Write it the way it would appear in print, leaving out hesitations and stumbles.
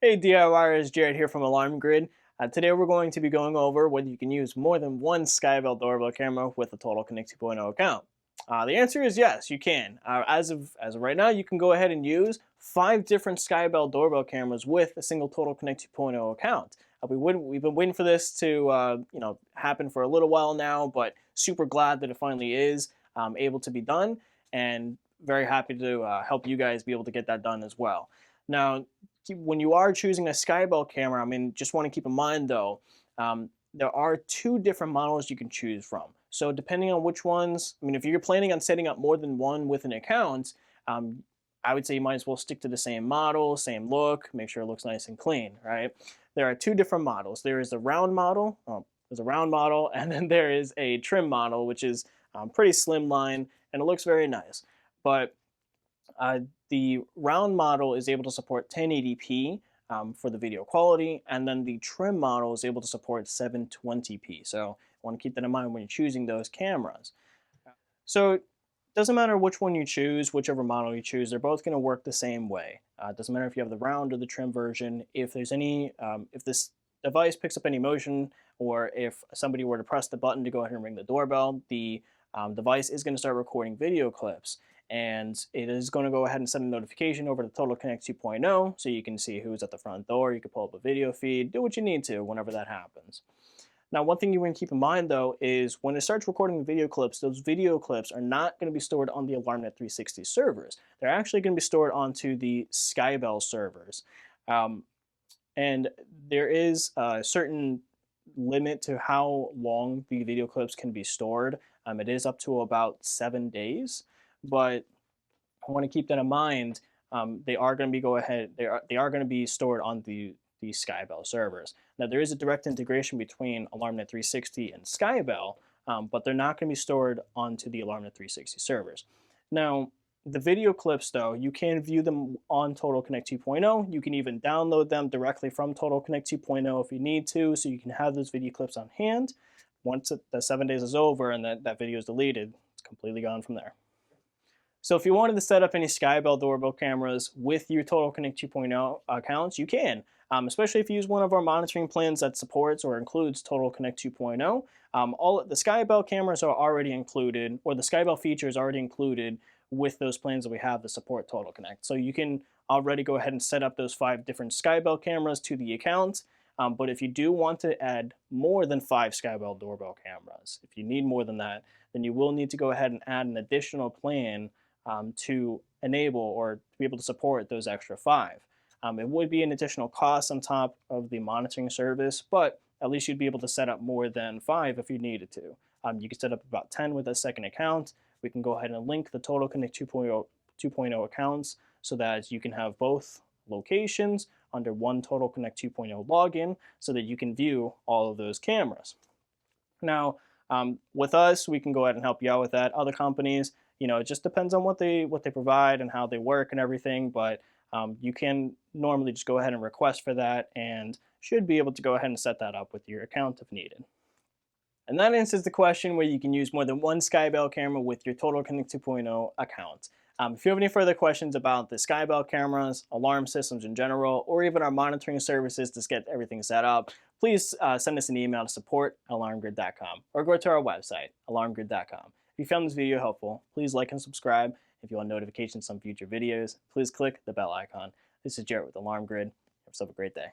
Hey DIYers, Jarrett here from Alarm Grid. Today we're going to be going over whether you can use more than one SkyBell doorbell camera with a Total Connect 2.0 account. The answer is yes, you can. As of right now, you can go ahead and use 5 different SkyBell doorbell cameras with a single Total Connect 2.0 account. We've been waiting for this to happen for a little while now, but super glad that it finally is able to be done, and very happy to help you guys be able to get that done as well. Now, when you are choosing a SkyBell camera, I mean, just want to keep in mind though, there are 2 different models you can choose from. So depending on which ones, I mean, if you're planning on setting up more than one with an account, I would say you might as well stick to the same model, same look, make sure it looks nice and clean, right? There are 2 different models. There is the round model, there's a round model, and then there is a trim model, which is pretty slimline, and it looks very nice. But uh, the round model is able to support 1080p for the video quality, and then the trim model is able to support 720p. So I want to keep that in mind when you're choosing those cameras. So it doesn't matter which one you choose, whichever model you choose, they're both going to work the same way. It doesn't matter if you have the round or the trim version. If there's any, if this device picks up any motion, or if somebody were to press the button to go ahead and ring the doorbell, the device is going to start recording video clips, and it is going to go ahead and send a notification over to Total Connect 2.0 so you can see who's at the front door. You can pull up a video feed, do what you need to whenever that happens. Now, one thing you want to keep in mind though is when it starts recording the video clips, those video clips are not going to be stored on the AlarmNet 360 servers. They're actually going to be stored onto the SkyBell servers. And there is a certain limit to how long the video clips can be stored. It is up to about 7 days, but I want to keep that in mind. They are going to be they are going to be stored on the SkyBell servers. Now there is a direct integration between AlarmNet 360 and SkyBell, but they're not going to be stored onto the AlarmNet 360 servers. Now the video clips though, you can view them on Total Connect 2.0. You can even download them directly from Total Connect 2.0 if you need to, so you can have those video clips on hand. Once the 7 days is over and that video is deleted, it's completely gone from there. So if you wanted to set up any SkyBell doorbell cameras with your Total Connect 2.0 accounts, you can, especially if you use one of our monitoring plans that supports or includes Total Connect 2.0. All the SkyBell cameras are already included, or the SkyBell feature is already included with those plans that we have that support Total Connect. So you can already go ahead and set up those 5 different SkyBell cameras to the account. But if you do want to add more than 5 SkyBell doorbell cameras, if you need more than that, then you will need to go ahead and add an additional plan to enable or to be able to support those extra 5. It would be an additional cost on top of the monitoring service, but at least you'd be able to set up more than 5 if you needed to. You could set up about 10 with a second account. We can go ahead and link the Total Connect 2.0 accounts so that you can have both locations under one Total Connect 2.0 login so that you can view all of those cameras. Now, with us, we can go ahead and help you out with that. Other companies, it just depends on what they provide and how they work and everything, but you can normally just go ahead and request for that and should be able to go ahead and set that up with your account if needed. And that answers the question where you can use more than one SkyBell camera with your Total Connect 2.0 account. If you have any further questions about the SkyBell cameras, alarm systems in general, or even our monitoring services to get everything set up, please send us an email to support@alarmgrid.com or go to our website, alarmgrid.com. If you found this video helpful, please like and subscribe. If you want notifications on future videos, please click the bell icon. This is Jarrett with Alarm Grid. Have yourself a great day.